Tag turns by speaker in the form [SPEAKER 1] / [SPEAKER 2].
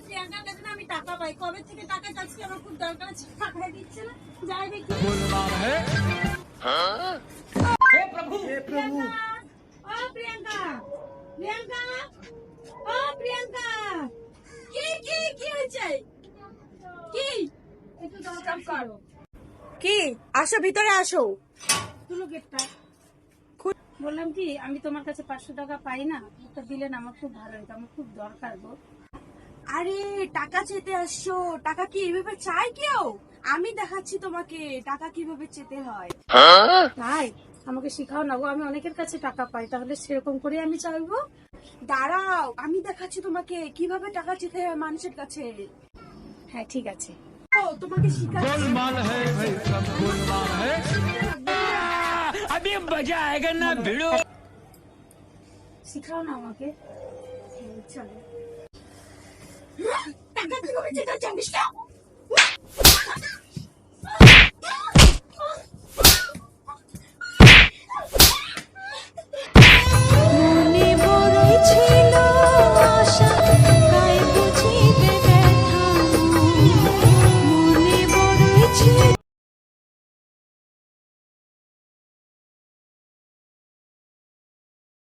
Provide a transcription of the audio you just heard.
[SPEAKER 1] প্রিয়াঙ্কার কাছে না আমি টাকা পাই, কবে থেকে টাকা চাচ্ছি, আমার খুব দরকার আছে, টাকা দিচ্ছে না। যাই দেখি। প্রিয়াঙ্কা, ও প্রিয়াঙ্কা, প্রিয়াঙ্কা, ও প্রিয়াঙ্কা, কি কি কি হয়েছে? কি একটু দরকার করো। কি? আসো ভিতরে আসো। তুলো গেটটা। বললাম কি, আমি তোমার কাছে 500 টাকা পাই না, ওটা দিলে না আমার খুব ভালো হতো, আমার খুব দরকার গো। আরে টাকা চেতে আসছো? টাকা কি এভাবে চাই কেউ? আমি দেখাচ্ছি তোমাকে টাকা কিভাবে চেতে হয়। তাই আমাকে শিখাও না গো, আমি অনেকের কাছে টাকা পাই, তাহলে সেরকম করে আমি চাইবো। দাঁড়াও, আমি দেখাচ্ছি তোমাকে কিভাবে টাকা চেতে হয় মানুষের কাছে। হ্যাঁ ঠিক আছে, ও তোমাকে শিখাচ্ছি।
[SPEAKER 2] गोलमाल है भाई, सब गोलमाल है। अभी मजा आएगा ना भिड़ो।
[SPEAKER 1] শিখাও না আমাকে। চলো। টাকা কিভাবে চেতে হয় জানিস না?